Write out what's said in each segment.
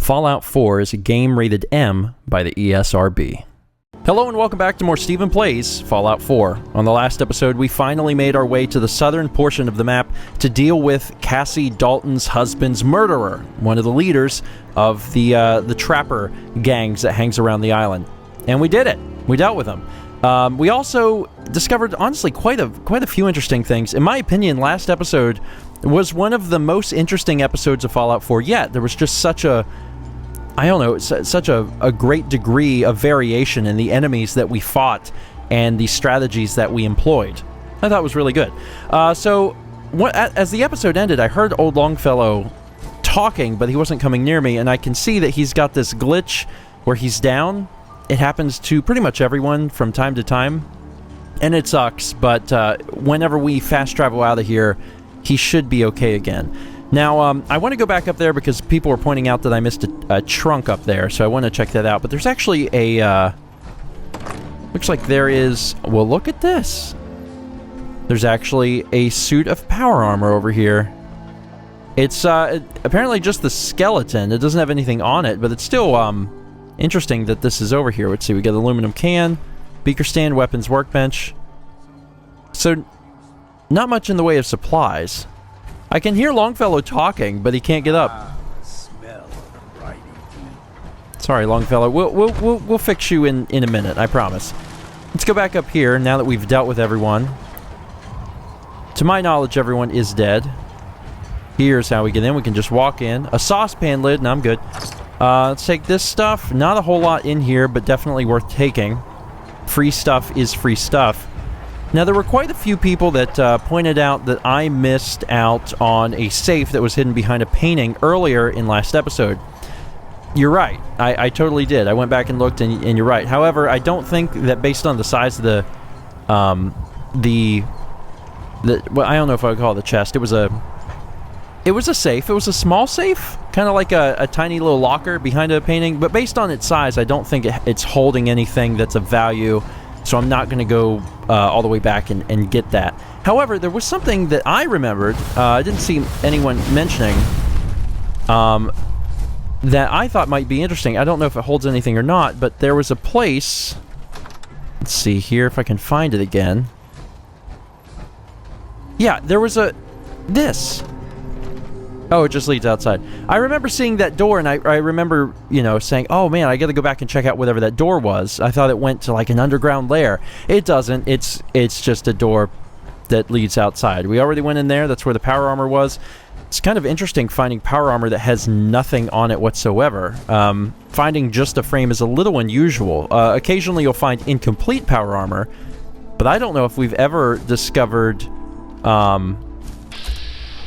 Fallout 4 is a game rated M by the ESRB. Hello and welcome back to more Stephen Plays Fallout 4. On the last episode, we finally made our way to the southern portion of the map to deal with Cassie Dalton's husband's murderer, one of the leaders of the trapper gangs that hangs around the island. And we did it. We dealt with them. We also discovered, honestly, quite a few interesting things. In my opinion, last episode was one of the most interesting episodes of Fallout 4 yet. There was just such a great degree of variation in the enemies that we fought and the strategies that we employed. I thought it was really good. As the episode ended, I heard old Longfellow talking, but he wasn't coming near me, and I can see that he's got this glitch where he's down. It happens to pretty much everyone from time to time, and it sucks, but whenever we fast travel out of here, he should be okay again. Now, I want to go back up there because people were pointing out that I missed a trunk up there, so I want to check that out. But there's actually a, looks like there is, well, look at this. There's actually a suit of power armor over here. It's apparently just the skeleton. It doesn't have anything on it, but it's still interesting that this is over here. Let's see, we got an aluminum can, beaker stand, weapons workbench. So, not much in the way of supplies. I can hear Longfellow talking, but he can't get up. Sorry, Longfellow. We'll fix you in a minute, I promise. Let's go back up here now that we've dealt with everyone. To my knowledge, everyone is dead. Here's how we get in. We can just walk in. A saucepan lid, and I'm good. Let's take this stuff. Not a whole lot in here, but definitely worth taking. Free stuff is free stuff. Now, there were quite a few people that pointed out that I missed out on a safe that was hidden behind a painting earlier in last episode. You're right. I totally did. I went back and looked, and you're right. However, I don't think that based on the size of well, I don't know if I would call it a chest. It was a safe. It was a small safe, kind of like a tiny little locker behind a painting. But based on its size, I don't think it's holding anything that's of value. So I'm not going to go all the way back and get that. However, there was something that I remembered, I didn't see anyone mentioning, that I thought might be interesting. I don't know if it holds anything or not, but there was a place, let's see here if I can find it again. Yeah, there was this. Oh, it just leads outside. I remember seeing that door, and I remember, saying, oh man, I gotta go back and check out whatever that door was. I thought it went to like an underground lair. It doesn't. It's just a door that leads outside. We already went in there. That's where the power armor was. It's kind of interesting finding power armor that has nothing on it whatsoever. Finding just a frame is a little unusual. Occasionally you'll find incomplete power armor, but I don't know if we've ever discovered...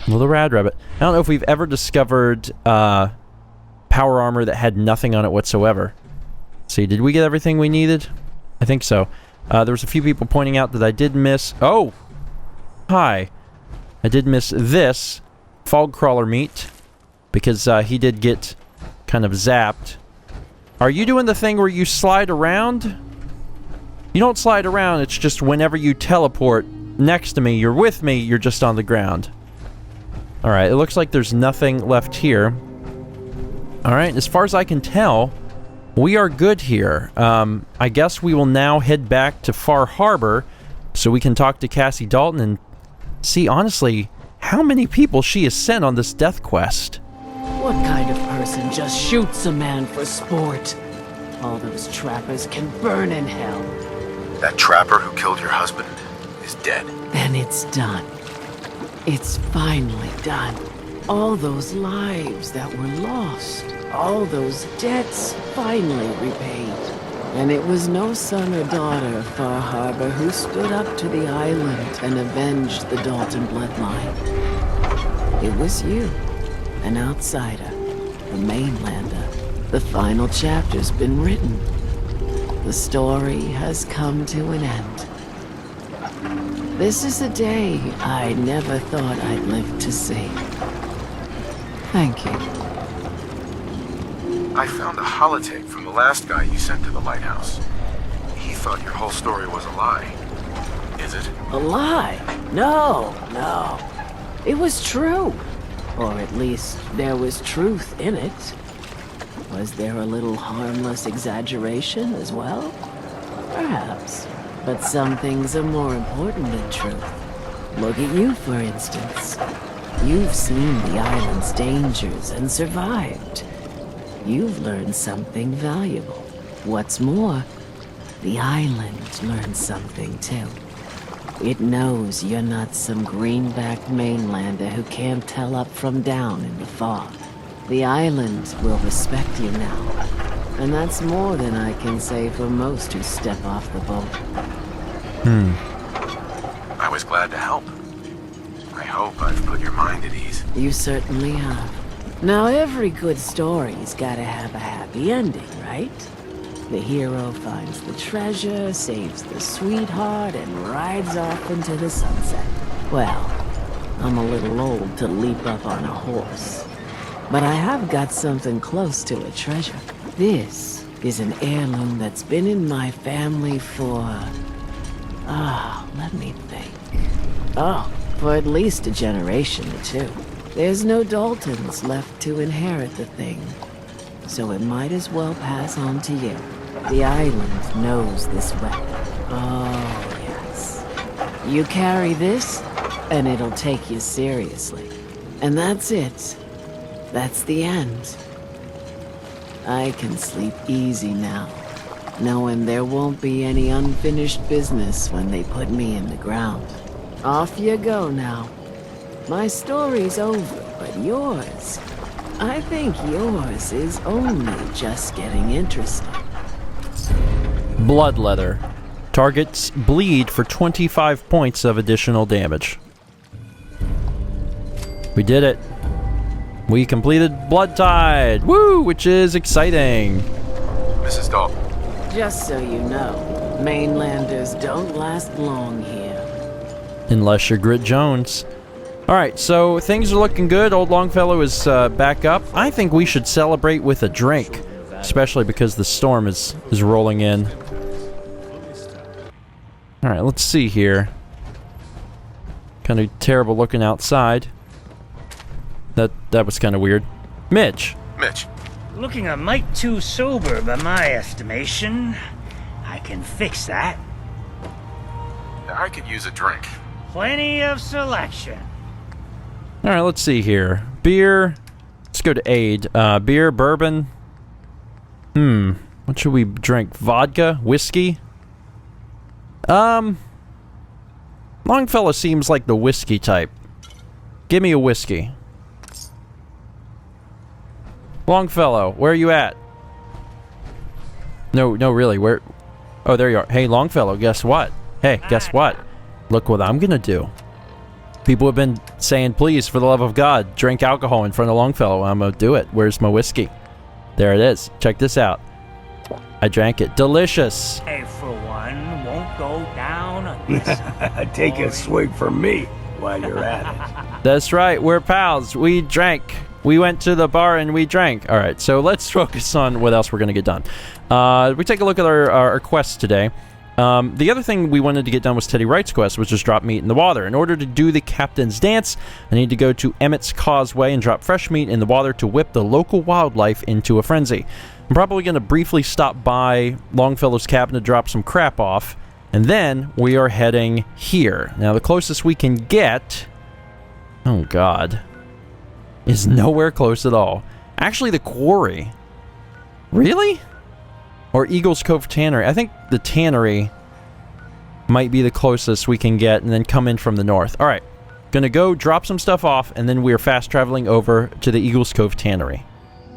Little rad rabbit. I don't know if we've ever discovered power armor that had nothing on it whatsoever. Let's see, did we get everything we needed? I think so. There was a few people pointing out that I did miss... Oh! Hi. I did miss this fog crawler meat because he did get kind of zapped. Are you doing the thing where you slide around? You don't slide around, it's just whenever you teleport next to me, you're with me, you're just on the ground. Alright, it looks like there's nothing left here. Alright, as far as I can tell, we are good here. I guess we will now head back to Far Harbor so we can talk to Cassie Dalton and see, honestly, how many people she has sent on this death quest. What kind of person just shoots a man for sport? All those trappers can burn in hell. That trapper who killed your husband is dead. Then it's done. It's finally done. All those lives that were lost, all those debts finally repaid. And it was no son or daughter of Far Harbor who stood up to the island and avenged the Dalton bloodline. It was you, an outsider, a mainlander. The final chapter's been written. The story has come to an end. This is a day I never thought I'd live to see. Thank you. I found a holotape from the last guy you sent to the lighthouse. He thought your whole story was a lie. Is it? A lie? No. It was true. Or at least there was truth in it. Was there a little harmless exaggeration as well? Perhaps. But some things are more important than truth. Look at you, for instance. You've seen the island's dangers and survived. You've learned something valuable. What's more, the island learned something too. It knows you're not some greenback mainlander who can't tell up from down in the fog. The island will respect you now, and that's more than I can say for most who step off the boat. I was glad to help. I hope I've put your mind at ease. You certainly have. Now, every good story's gotta have a happy ending, right? The hero finds the treasure, saves the sweetheart, and rides off into the sunset. Well, I'm a little old to leap up on a horse, but I have got something close to a treasure. This is an heirloom that's been in my family for... let me think. For at least a generation or two. There's no Daltons left to inherit the thing, so it might as well pass on to you. The island knows this weapon. Oh, yes. You carry this, and it'll take you seriously. And that's it. That's the end. I can sleep easy now, knowing there won't be any unfinished business when they put me in the ground. Off you go now. My story's over, but yours... I think yours is only just getting interesting. Blood leather. Targets bleed for 25 points of additional damage. We did it. We completed Blood Tide. Woo! Which is exciting. Mrs. Dalton. Just so you know, mainlanders don't last long here. Unless you're Grit Jones. Alright, so things are looking good. Old Longfellow is back up. I think we should celebrate with a drink. Especially because the storm is rolling in. Alright, let's see here. Kind of terrible looking outside. That was kind of weird. Mitch. Looking a mite too sober by my estimation. I can fix that. I could use a drink. Plenty of selection. Alright, let's see here. Beer. Let's go to aid. Beer, bourbon. What should we drink? Vodka? Whiskey? Longfellow seems like the whiskey type. Give me a whiskey. Longfellow, where are you at? No, really, where... Oh, there you are. Hey, Longfellow, guess what? Hey, guess what? Look what I'm gonna do. People have been saying, please, for the love of God, drink alcohol in front of Longfellow. I'm gonna do it. Where's my whiskey? There it is. Check this out. I drank it. Delicious. I, for one, won't go down on this. Take a swig from me while you're at it. That's right. We're pals. We drank. We went to the bar and we drank. All right, so let's focus on what else we're going to get done. We take a look at our quests today. The other thing we wanted to get done was Teddy Wright's quest, which is drop meat in the water. In order to do the captain's dance, I need to go to Emmett's Causeway and drop fresh meat in the water to whip the local wildlife into a frenzy. I'm probably going to briefly stop by Longfellow's cabin to drop some crap off, and then we are heading here. Now, the closest we can get... Oh, God. Is nowhere close at all. Actually, the quarry. Really? Or Eagles Cove Tannery. I think the tannery might be the closest we can get and then come in from the north. Alright. Gonna go drop some stuff off and then we're fast traveling over to the Eagles Cove Tannery.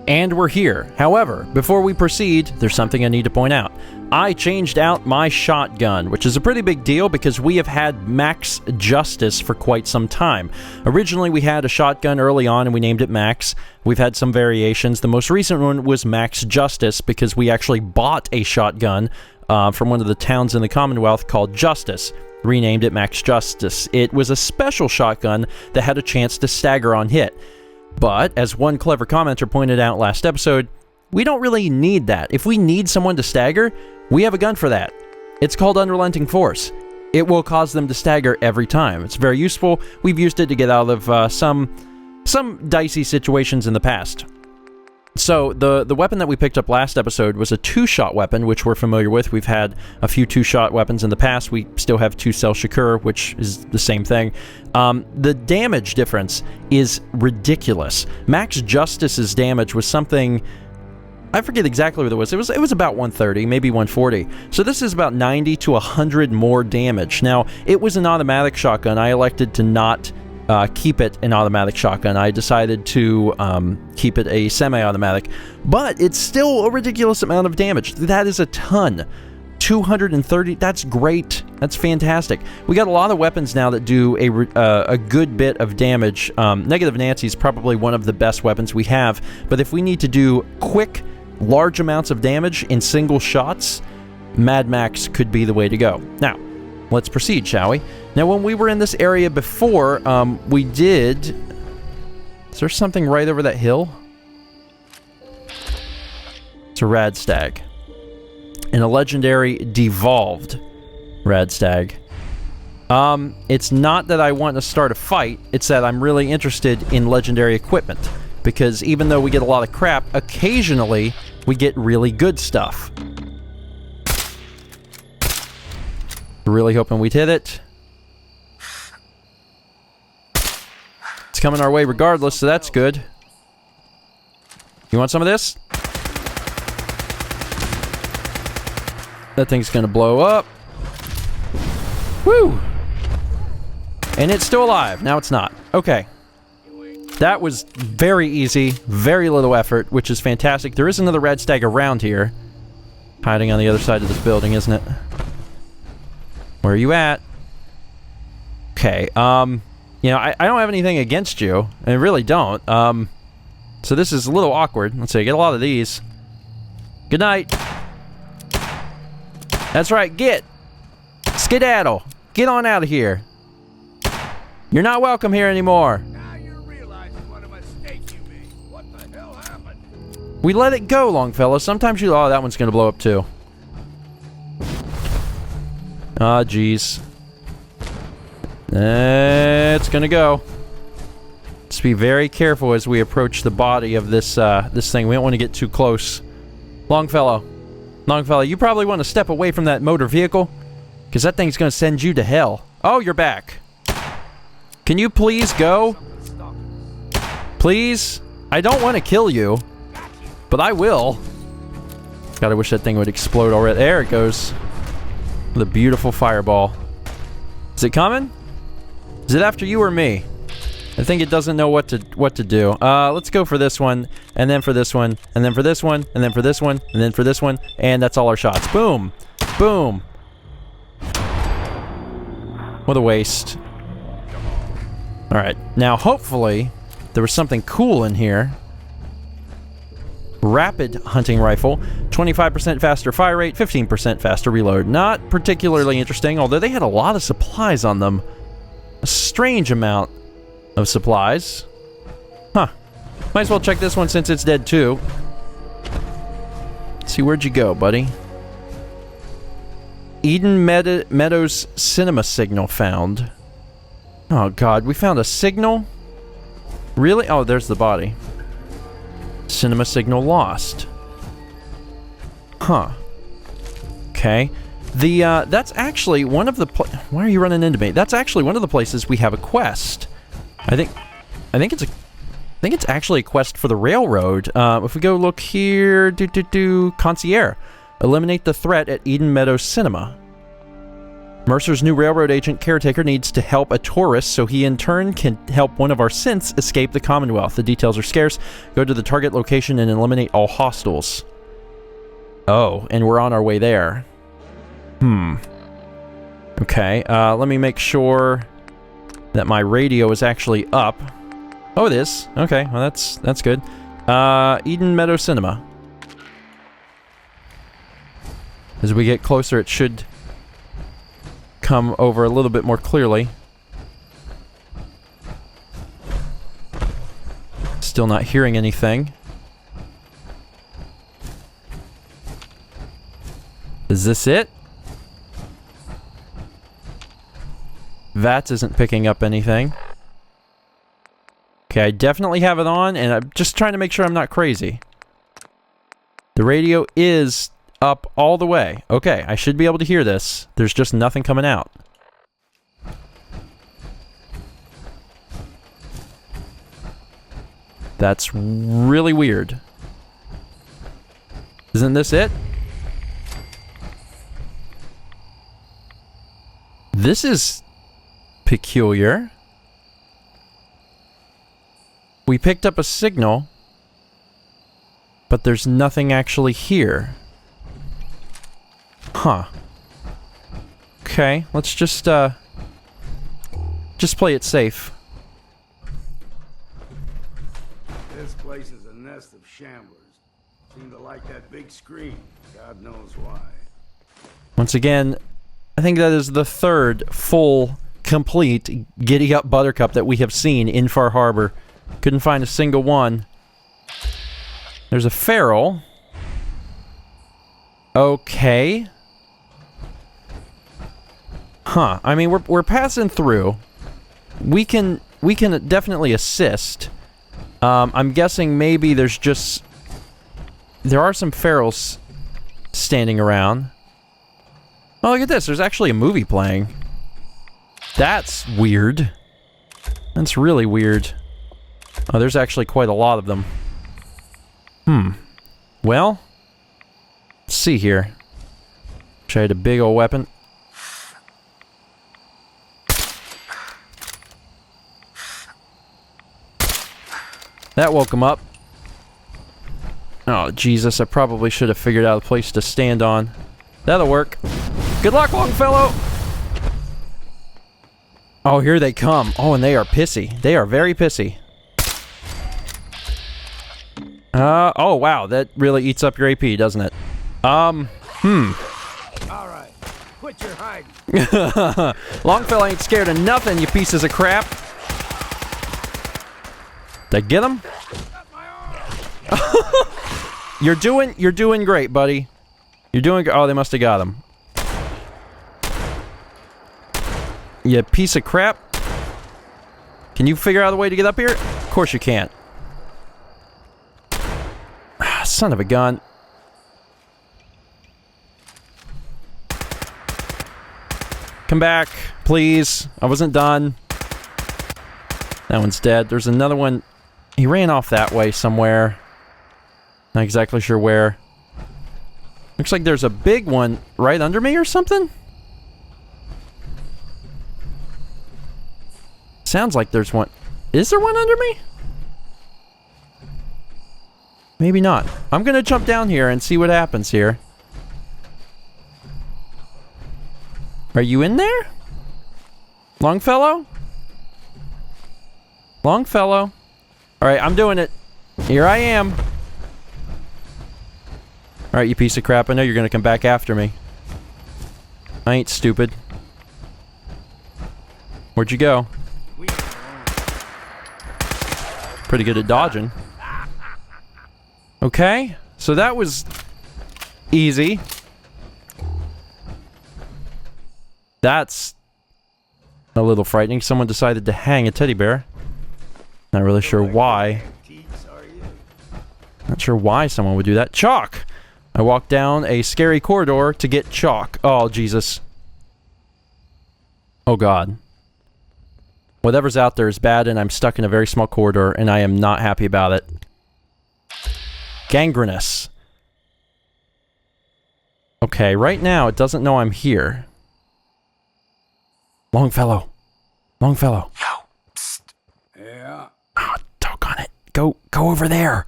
And we're here. However, before we proceed, there's something I need to point out. I changed out my shotgun, which is a pretty big deal because we have had Max Justice for quite some time. Originally, we had a shotgun early on and we named it Max. We've had some variations. The most recent one was Max Justice because we actually bought a shotgun from one of the towns in the Commonwealth called Justice. Renamed it Max Justice. It was a special shotgun that had a chance to stagger on hit. But, as one clever commenter pointed out last episode, we don't really need that. If we need someone to stagger, we have a gun for that. It's called Unrelenting Force. It will cause them to stagger every time. It's very useful. We've used it to get out of some dicey situations in the past. So the weapon that we picked up last episode was a 2-shot weapon, which we're familiar with. We've had a few 2-shot weapons in the past. We still have 2-cell Shakur, which is the same thing. The damage difference is ridiculous. Max Justice's damage was something... I forget exactly what it was. It was about 130, maybe 140. So this is about 90 to 100 more damage. Now, it was an automatic shotgun. I elected to not keep it an automatic shotgun. I decided to keep it a semi-automatic. But it's still a ridiculous amount of damage. That is a ton. 230, that's great. That's fantastic. We got a lot of weapons now that do a good bit of damage. Negative Nancy is probably one of the best weapons we have. But if we need to do quick, large amounts of damage in single shots, Mad Max could be the way to go. Now, let's proceed, shall we? Now, when we were in this area before, we did... Is there something right over that hill? It's a Radstag. And a legendary devolved Radstag. It's not that I want to start a fight, it's that I'm really interested in legendary equipment. Because even though we get a lot of crap, occasionally we get really good stuff. Really hoping we'd hit it. It's coming our way regardless, so that's good. You want some of this? That thing's gonna blow up. Woo! And it's still alive. Now it's not. Okay. That was very easy, very little effort, which is fantastic. There is another Radstag around here. Hiding on the other side of this building, isn't it? Where are you at? Okay, you know, I don't have anything against you. I really don't. So this is a little awkward. Let's see, get a lot of these. Good night. That's right, get. Skedaddle. Get on out of here. You're not welcome here anymore. We let it go, Longfellow. Sometimes you... Oh, that one's gonna blow up, too. Ah, jeez. It's gonna go. Just be very careful as we approach the body of this, this thing. We don't want to get too close. Longfellow. Longfellow, you probably want to step away from that motor vehicle, because that thing's gonna send you to hell. Oh, you're back. Can you please go? Please? I don't want to kill you. But I will. God, I wish that thing would explode already. There it goes. With a beautiful fireball. Is it coming? Is it after you or me? I think it doesn't know what to do. Let's go for this one, and then for this one, and then for this one, and then for this one, and then for this one, and that's all our shots. Boom! Boom! What a waste. Alright, now hopefully there was something cool in here. Rapid hunting rifle, 25% faster fire rate, 15% faster reload. Not particularly interesting, although they had a lot of supplies on them. A strange amount of supplies. Huh. Might as well check this one since it's dead too. Let's see, where'd you go, buddy? Eden Meadows cinema signal found. Oh god, we found a signal? Really? Oh, there's the body. Cinema signal lost. Huh. Okay. That's actually one of the why are you running into me? That's actually one of the places we have a quest. I think it's actually a quest for the railroad. If we go look here, concierge. Eliminate the threat at Eden Meadows Cinema. Mercer's new railroad agent caretaker needs to help a tourist so he in turn can help one of our synths escape the Commonwealth. The details are scarce. Go to the target location and eliminate all hostiles. Oh, and we're on our way there. Okay, let me make sure that my radio is actually up. Oh, it is. Okay, well that's good. Eden Meadow Cinema. As we get closer, it should come over a little bit more clearly. Still not hearing anything. Is this it? VATS isn't picking up anything. Okay, I definitely have it on, and I'm just trying to make sure I'm not crazy. The radio is up all the way. Okay, I should be able to hear this. There's just nothing coming out. That's really weird. Isn't this it? This is peculiar. We picked up a signal, but there's nothing actually here. Huh. Okay, let's just play it safe. This place is a nest of shamblers. Seem to like that big screen. God knows why. Once again, I think that is the third full, complete Giddy Up Buttercup that we have seen in Far Harbor. Couldn't find a single one. There's a feral. Okay. Huh. I mean, we're passing through. We can definitely assist. I'm guessing maybe there are some ferals standing around. Oh, look at this. There's actually a movie playing. That's weird. That's really weird. Oh, there's actually quite a lot of them. Well, let's see here. Wish I had a big old weapon. That woke him up. Oh, Jesus, I probably should have figured out a place to stand on. That'll work. Good luck, Longfellow! Oh, here they come. Oh, and they are pissy. They are very pissy. Oh, wow, that really eats up your AP, doesn't it? All right, quit your hiding. Longfellow ain't scared of nothing, you pieces of crap. Did I get him? You're doing great, buddy. You're doing. Oh, they must have got him. You piece of crap. Can you figure out a way to get up here? Of course you can't. Ah, son of a gun. Come back, please. I wasn't done. That one's dead. There's another one. He ran off that way somewhere. Not exactly sure where. Looks like there's a big one right under me or something? Sounds like there's one. Is there one under me? Maybe not. I'm gonna jump down here and see what happens here. Are you in there? Longfellow? Longfellow? Alright, I'm doing it. Here I am. Alright, you piece of crap. I know you're gonna come back after me. I ain't stupid. Where'd you go? Pretty good at dodging. Okay, so that was easy. That's a little frightening. Someone decided to hang a teddy bear. Not really sure why. Not sure why someone would do that. Chalk! I walked down a scary corridor to get chalk. Oh, Jesus. Oh, God. Whatever's out there is bad, and I'm stuck in a very small corridor, and I am not happy about it. Gangrenous. Okay, right now, it doesn't know I'm here. Longfellow. Longfellow. Yo, psst. Yeah. Oh, doggone it. Go over there.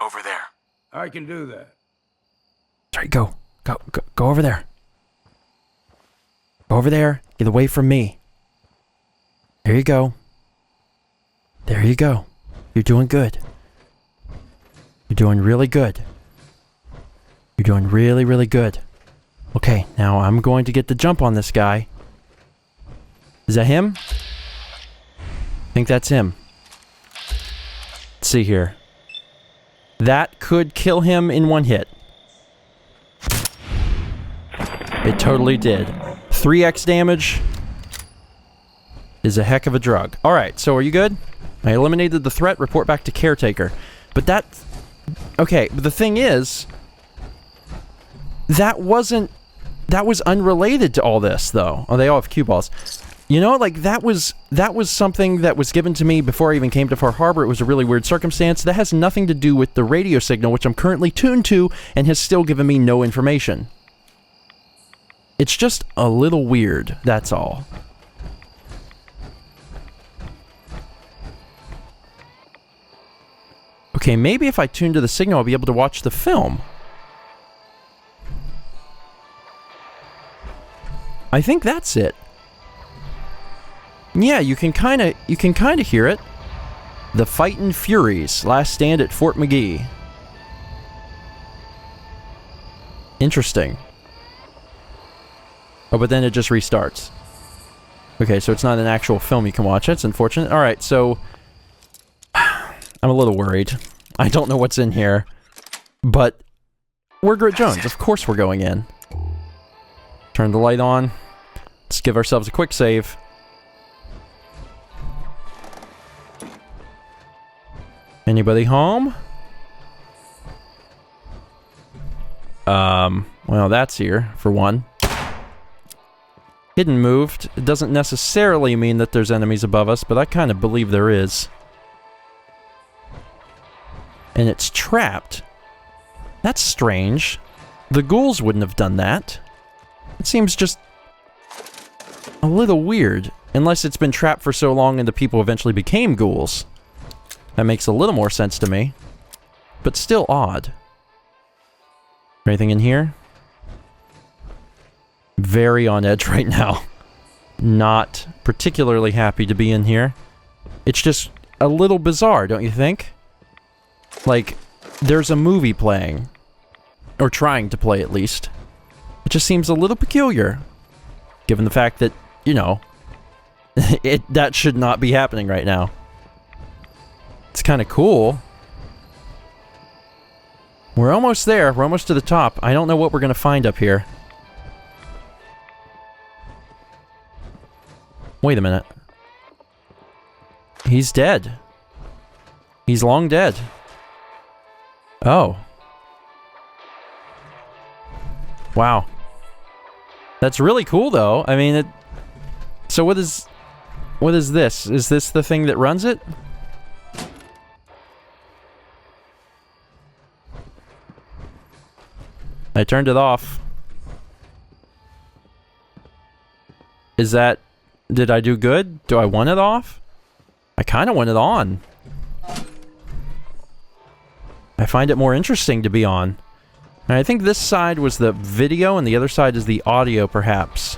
Over there. I can do that. Sorry, go over there. Go over there. Get away from me. There you go. There you go. You're doing good. You're doing really good. You're doing really, really good. Okay, now I'm going to get the jump on this guy. Is that him? I think that's him. Let's see here. That could kill him in one hit. It totally did. 3x damage is a heck of a drug. Alright, so are you good? I eliminated the threat. Report back to caretaker. But that Okay, but the thing is, that was unrelated to all this, though. Oh, they all have cue balls. You know, like, that was something that was given to me before I even came to Far Harbor. It was a really weird circumstance. That has nothing to do with the radio signal, which I'm currently tuned to, and has still given me no information. It's just a little weird, that's all. Okay, maybe if I tune to the signal, I'll be able to watch the film. I think that's it. Yeah, you can kind of hear it. The Fightin' Furies, last stand at Fort McGee. Interesting. Oh, but then it just restarts. Okay, so it's not an actual film you can watch. That's unfortunate. All right, so I'm a little worried. I don't know what's in here, but we're Grit Jones. Of course we're going in. Turn the light on. Let's give ourselves a quick save. Anybody home? Well, that's here, for one. Hidden moved. It doesn't necessarily mean that there's enemies above us, but I kind of believe there is. And it's trapped. That's strange. The ghouls wouldn't have done that. It seems just a little weird. Unless it's been trapped for so long and the people eventually became ghouls. That makes a little more sense to me. But still odd. Anything in here? Very on edge right now. Not particularly happy to be in here. It's just a little bizarre, don't you think? Like, there's a movie playing. Or trying to play, at least. It just seems a little peculiar. Given the fact that, you know, that should not be happening right now. It's kind of cool. We're almost there. We're almost to the top. I don't know what we're going to find up here. Wait a minute. He's dead. He's long dead. Oh. Wow. That's really cool, though. I mean, so what is this? Is this the thing that runs it? I turned it off. Is that... Did I do good? Do I want it off? I kind of want it on. I find it more interesting to be on. And I think this side was the video and the other side is the audio, perhaps.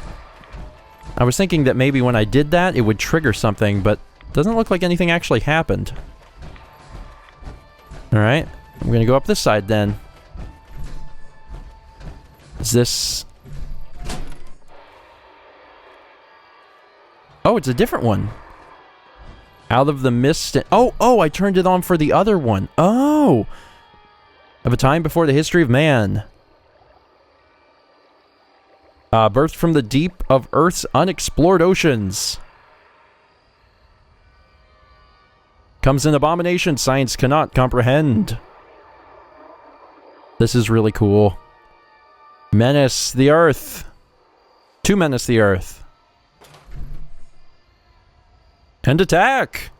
I was thinking that maybe when I did that, it would trigger something, but it doesn't look like anything actually happened. Alright, I'm gonna go up this side then. Is this... Oh, it's a different one. Out of the mist... Oh, I turned it on for the other one. Oh! Of a time before the history of man. Birthed from the deep of Earth's unexplored oceans. Comes an abomination science cannot comprehend. This is really cool. Menace the Earth. To menace the Earth. And attack!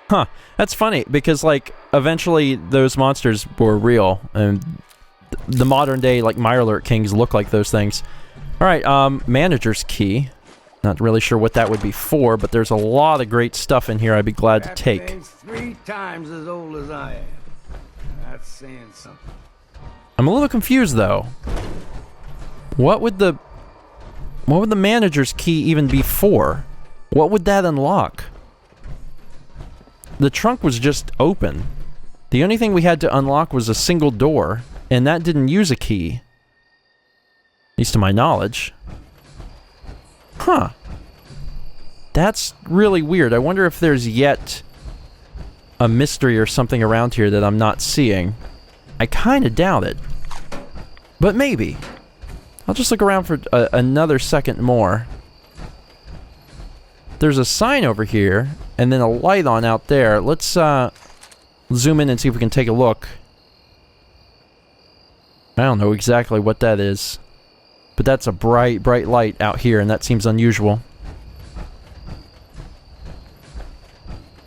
Huh. That's funny, because, like, eventually those monsters were real, and the modern-day, like, Mirelurk Kings look like those things. Alright, manager's key. Not really sure what that would be for, but there's a lot of great stuff in here I'd be glad to take. That thing's 3 times as old as I am. That's saying something. I'm a little confused, though. What would the manager's key even be for? What would that unlock? The trunk was just open. The only thing we had to unlock was a single door, and that didn't use a key. At least to my knowledge. Huh. That's really weird. I wonder if there's yet a mystery or something around here that I'm not seeing. I kind of doubt it. But maybe. I'll just look around for another second more. there's a sign over here, and then a light on out there. Let's zoom in and see if we can take a look. I don't know exactly what that is, but that's a bright, bright light out here, and that seems unusual.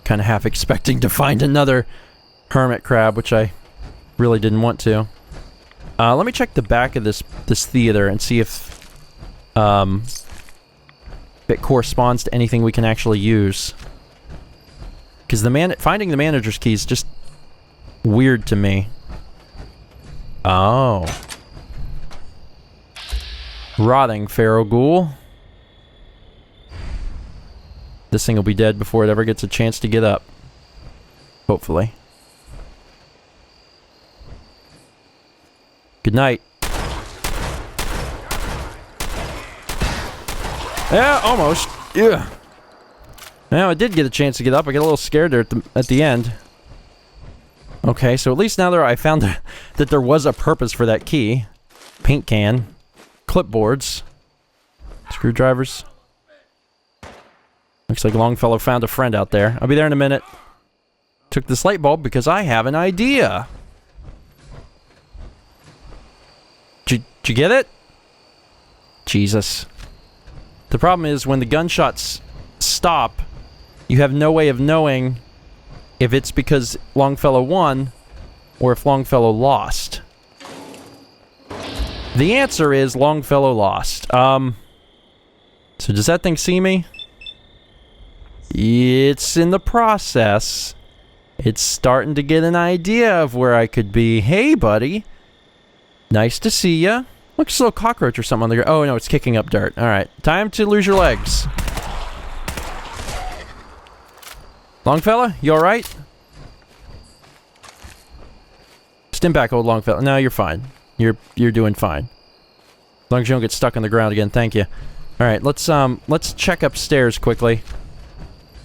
Kind of half expecting to find another hermit crab, which I really didn't want to. Let me check the back of this theater and see if it corresponds to anything we can actually use. Because finding the manager's key is just weird to me. Oh. Rotting Pharaoh Ghoul. This thing will be dead before it ever gets a chance to get up. Hopefully. Good night. Yeah, almost. Yeah. Now, I did get a chance to get up. I got a little scared there at the end. Okay, so at least now I found that there was a purpose for that key. Paint can. Clipboards. Screwdrivers. Looks like Longfellow found a friend out there. I'll be there in a minute. Took this light bulb because I have an idea. Did you get it? Jesus. The problem is when the gunshots stop, you have no way of knowing if it's because Longfellow won or if Longfellow lost. The answer is Longfellow lost. So does that thing see me? It's in the process. It's starting to get an idea of where I could be. Hey, buddy. Nice to see ya. Looks a little cockroach or something on the ground. Oh, no, it's kicking up dirt. Alright, time to lose your legs. Longfellow, you alright? Stim back, old Longfellow. No, you're fine. You're doing fine. As long as you don't get stuck on the ground again, thank you. Alright, let's check upstairs quickly.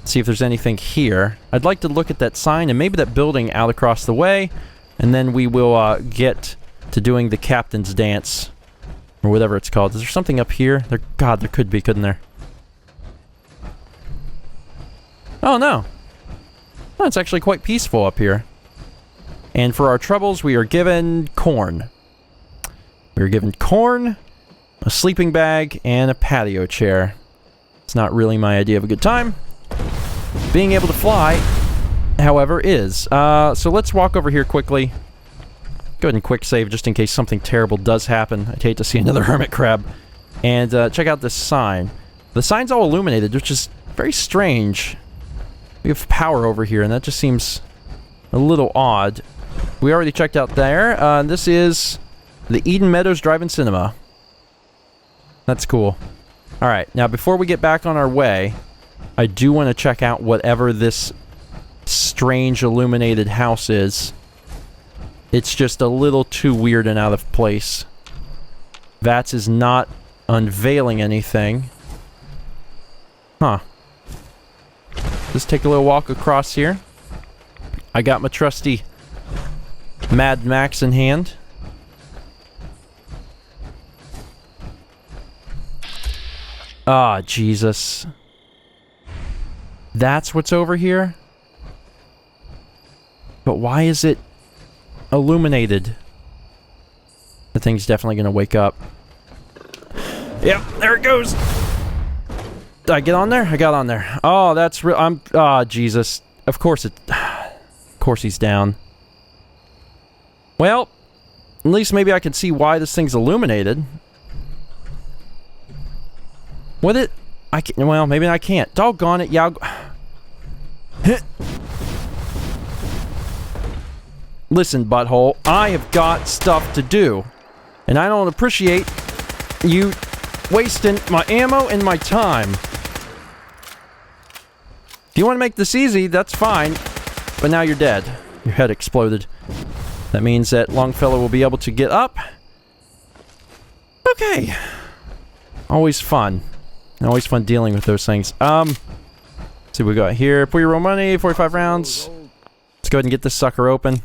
See if there's anything here. I'd like to look at that sign and maybe that building out across the way, and then we will get to doing the captain's dance. Or whatever it's called. Is there something up here? God, there could be, couldn't there? Oh, no. Oh, it's actually quite peaceful up here. And for our troubles, we are given corn. We are given corn, a sleeping bag, and a patio chair. It's not really my idea of a good time. Being able to fly, however, is. So let's walk over here quickly. Go ahead and quick save just in case something terrible does happen. I'd hate to see another hermit crab. And check out this sign. The sign's all illuminated, which is very strange. We have power over here, and that just seems a little odd. We already checked out there. This is the Eden Meadows Drive-In Cinema. That's cool. Alright, now before we get back on our way, I do want to check out whatever this strange illuminated house is. It's just a little too weird and out of place. Vats is not unveiling anything. Huh. Let's take a little walk across here. I got my trusty Mad Max in hand. Ah, Jesus. That's what's over here? But why is it illuminated? The thing's definitely gonna wake up. Yep, there it goes. Did I get on there? I got on there. Oh, that's real. Jesus. Of course he's down. Well, at least maybe I can see why this thing's illuminated. Well, maybe I can't. Doggone it, yeah. Listen, butthole, I have got stuff to do. And I don't appreciate you wasting my ammo and my time. If you want to make this easy, that's fine. But now you're dead. Your head exploded. That means that Longfellow will be able to get up. Okay. Always fun. Always fun dealing with those things. Let's see what we got here. Put your real money, 45 rounds. Let's go ahead and get this sucker open.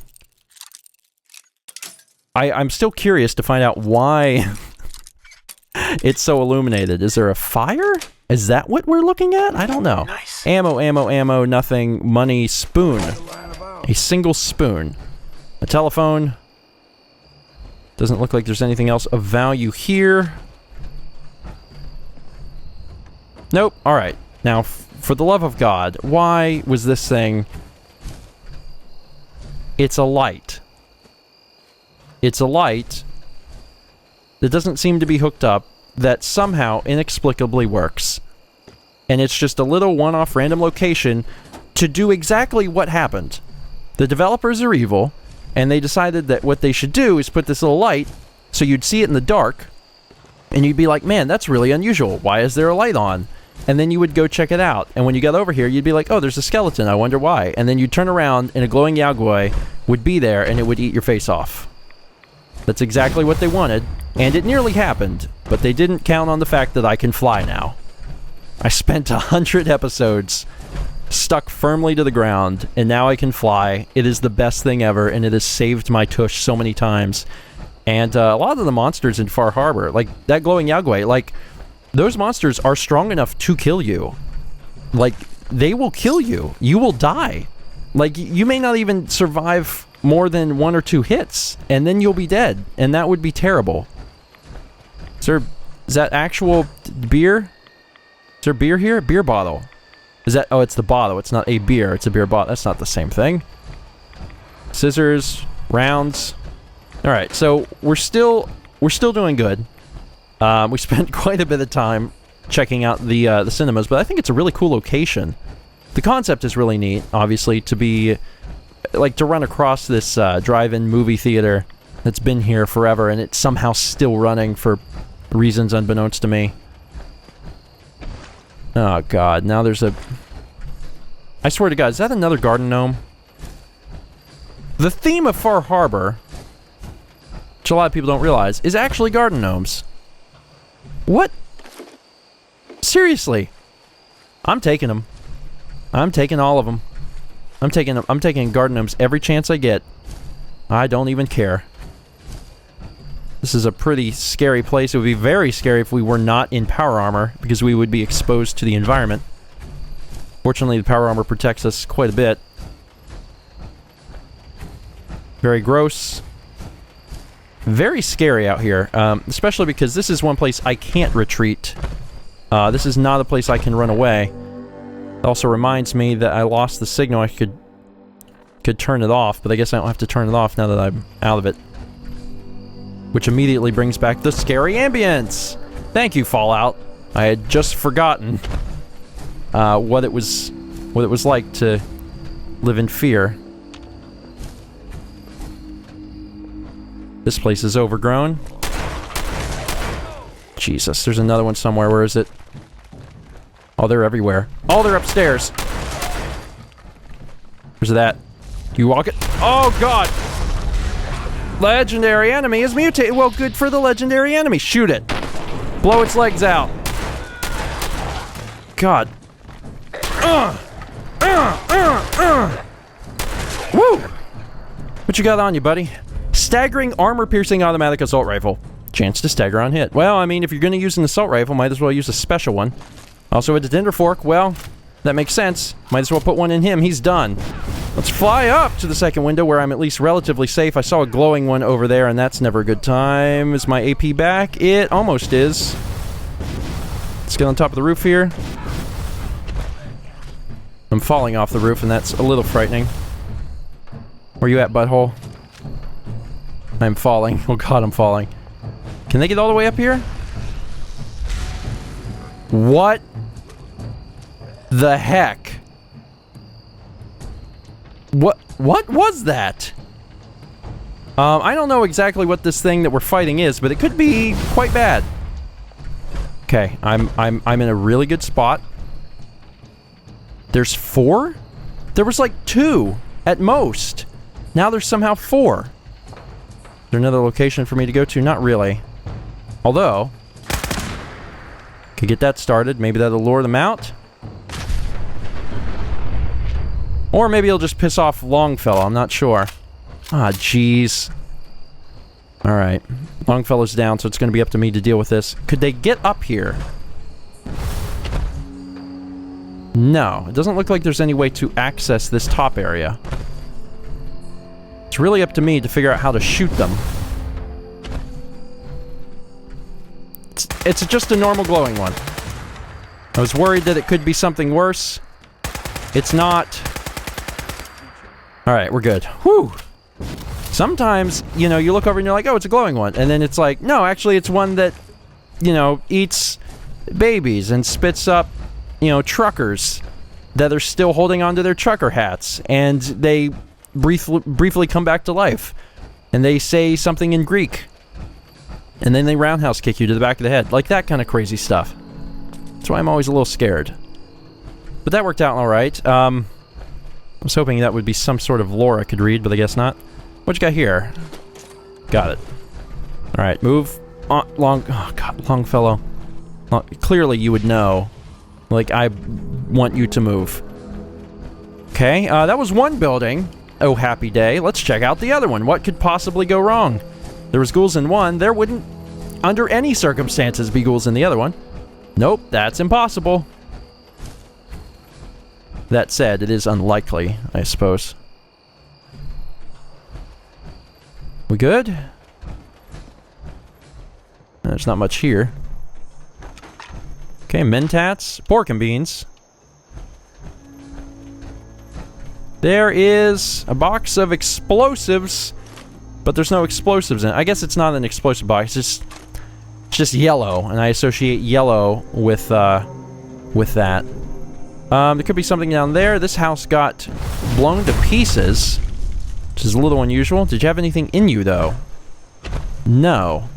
I'm still curious to find out why it's so illuminated. Is there a fire? Is that what we're looking at? I don't know. Nice. Ammo, ammo, ammo, nothing. Money, spoon. A single spoon. A telephone. Doesn't look like there's anything else of value here. Nope. Alright. Now, for the love of God, why was this thing... It's a light. It's a light that doesn't seem to be hooked up, that somehow inexplicably works. And it's just a little one-off random location to do exactly what happened. The developers are evil, and they decided that what they should do is put this little light so you'd see it in the dark, and you'd be like, man, that's really unusual. Why is there a light on? And then you would go check it out. And when you got over here, you'd be like, oh, there's a skeleton. I wonder why. And then you'd turn around, and a glowing Yaguai would be there, and it would eat your face off. That's exactly what they wanted, and it nearly happened, but they didn't count on the fact that I can fly now. I spent 100 episodes stuck firmly to the ground, and now I can fly. It is the best thing ever, and it has saved my tush so many times. And a lot of the monsters in Far Harbor, like that glowing Yaguai, like, those monsters are strong enough to kill you. Like, they will kill you. You will die. Like, you may not even survive more than 1 or 2 hits, and then you'll be dead, and that would be terrible. Is that actual beer? Is there beer here? Beer bottle. Is that... Oh, it's the bottle. It's not a beer. It's a beer bottle. That's not the same thing. Scissors. Rounds. Alright, so we're still doing good. We spent quite a bit of time checking out the cinemas, but I think it's a really cool location. The concept is really neat, obviously, to be... Like, to run across this drive-in movie theater that's been here forever, and it's somehow still running for reasons unbeknownst to me. Oh, God. Now there's a... I swear to God, is that another garden gnome? The theme of Far Harbor, which a lot of people don't realize, is actually garden gnomes. What? Seriously. I'm taking them. I'm taking all of them. I'm taking garden gnomes every chance I get. I don't even care. This is a pretty scary place. It would be very scary if we were not in power armor, because we would be exposed to the environment. Fortunately, the power armor protects us quite a bit. Very gross. Very scary out here, especially because this is one place I can't retreat. This is not a place I can run away. It also reminds me that I lost the signal. I could turn it off, but I guess I don't have to turn it off now that I'm out of it. Which immediately brings back the scary ambience! Thank you, Fallout. I had just forgotten what it was like to live in fear. This place is overgrown. Jesus, there's another one somewhere. Where is it? Oh, they're everywhere. Oh, they're upstairs. Where's that? You walk it? Oh, God! Legendary enemy is mutated. Well, good for the legendary enemy. Shoot it. Blow its legs out. God. Woo! What you got on you, buddy? Staggering armor-piercing automatic assault rifle. Chance to stagger on hit. Well, I mean, if you're going to use an assault rifle, might as well use a special one. Also, with the Tinder fork, well, that makes sense. Might as well put one in him. He's done. Let's fly up to the second window where I'm at least relatively safe. I saw a glowing one over there, and that's never a good time. Is my AP back? It almost is. Let's get on top of the roof here. I'm falling off the roof, and that's a little frightening. Where you at, butthole? I'm falling. Oh, God, I'm falling. Can they get all the way up here? What the heck? What was that? I don't know exactly what this thing that we're fighting is, but it could be quite bad. Okay, I'm in a really good spot. There's 4? There was like 2 at most. Now there's somehow 4. Is there another location for me to go to? Not really. Although, could get that started. Maybe that'll lure them out. Or maybe it'll just piss off Longfellow. I'm not sure. Ah, jeez. Alright. Longfellow's down, so it's going to be up to me to deal with this. Could they get up here? No, it doesn't look like there's any way to access this top area. It's really up to me to figure out how to shoot them. It's just a normal glowing one. I was worried that it could be something worse. It's not. Alright, we're good. Whew! Sometimes, you know, you look over and you're like, oh, it's a glowing one. And then it's like, no, actually it's one that, you know, eats babies and spits up, you know, truckers that are still holding onto their trucker hats. And they briefly come back to life. And they say something in Greek. And then they roundhouse kick you to the back of the head. Like that kind of crazy stuff. That's why I'm always a little scared. But that worked out alright. I was hoping that would be some sort of lore I could read, but I guess not. What you got here? Got it. Alright, move on. Oh god, Longfellow. Clearly you would know. Like, I want you to move. Okay, that was one building. Oh, happy day. Let's check out the other one. What could possibly go wrong? There was ghouls in one. There wouldn't, under any circumstances, be ghouls in the other one. Nope, that's impossible. That said, it is unlikely, I suppose. We good? There's not much here. Okay, mentats, pork and beans. There is a box of explosives, but there's no explosives in it. I guess it's not an explosive box, it's just yellow, and I associate yellow with that. There could be something down there. This house got blown to pieces, which is a little unusual. Did you have anything in you, though? No.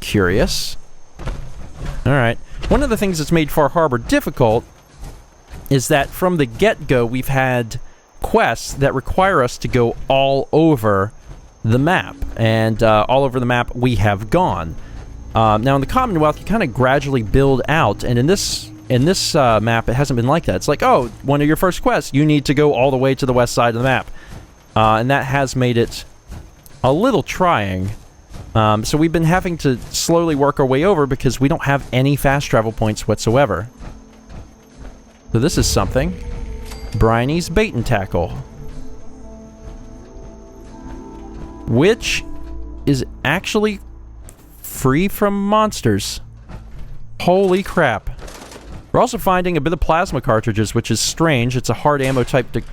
Curious. Alright. One of the things that's made Far Harbor difficult is that from the get-go we've had quests that require us to go all over the map. And all over the map we have gone. Now in the Commonwealth you kind of gradually build out, and in this map it hasn't been like that. It's like, oh, one of your first quests, you need to go all the way to the west side of the map. And that has made it a little trying. So we've been having to slowly work our way over because we don't have any fast travel points whatsoever. So this is something. Bryony's Bait and Tackle. Which is actually free from monsters. Holy crap. We're also finding a bit of plasma cartridges, which is strange. It's a hard ammo type to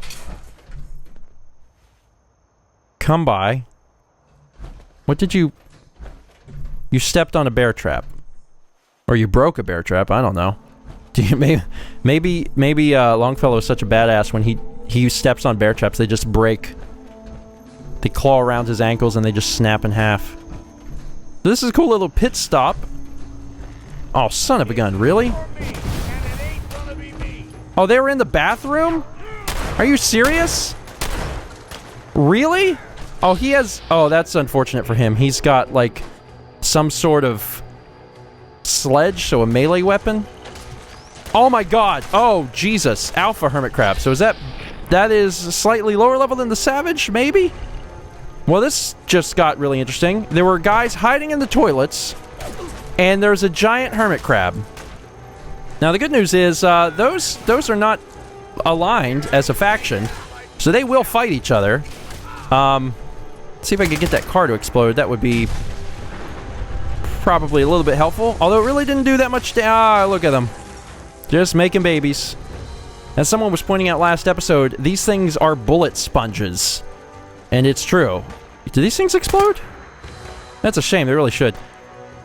come by. What did you... You stepped on a bear trap. Or you broke a bear trap, I don't know. Maybe Longfellow is such a badass when he steps on bear traps, they just break. They claw around his ankles and they just snap in half. This is a cool little pit stop. Oh, son of a gun, really? Oh, they were in the bathroom? Are you serious? Really? Oh, he has... Oh, that's unfortunate for him. He's got, like, some sort of sledge, so a melee weapon. Oh my god. Oh, Jesus. Alpha hermit crab. So is that... That is slightly lower level than the savage, maybe? Well, this just got really interesting. There were guys hiding in the toilets, and there's a giant hermit crab. Now, the good news is, those are not aligned as a faction, so they will fight each other. See if I can get that car to explode. That would be probably a little bit helpful, although it really didn't do that much damage. Ah, look at them. Just making babies. As someone was pointing out last episode, these things are bullet sponges. And it's true. Do these things explode? That's a shame. They really should.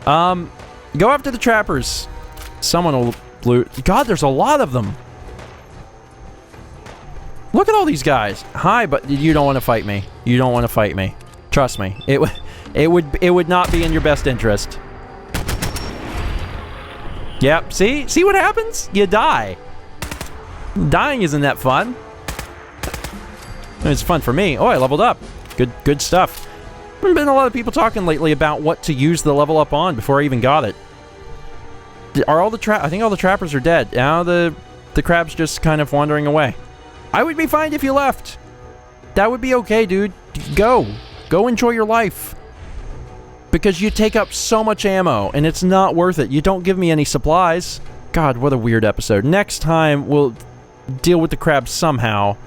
Go after the trappers. Someone will loot. God, there's a lot of them. Look at all these guys. Hi, but you don't want to fight me. You don't want to fight me. Trust me. It would not be in your best interest. Yep. See what happens? You die. Dying isn't that fun. It's fun for me. Oh, I leveled up. Good stuff. There's been a lot of people talking lately about what to use the level up on before I even got it. Are all the I think all the trappers are dead. Now the crab's just kind of wandering away. I would be fine if you left. That would be okay, dude. Go enjoy your life. Because you take up so much ammo, and it's not worth it. You don't give me any supplies. God, what a weird episode. Next time, we'll deal with the crabs somehow,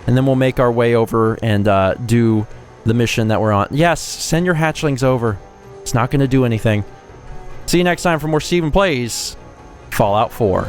and then we'll make our way over and do the mission that we're on. Yes, send your hatchlings over. It's not going to do anything. See you next time for more Stephen Plays Fallout 4.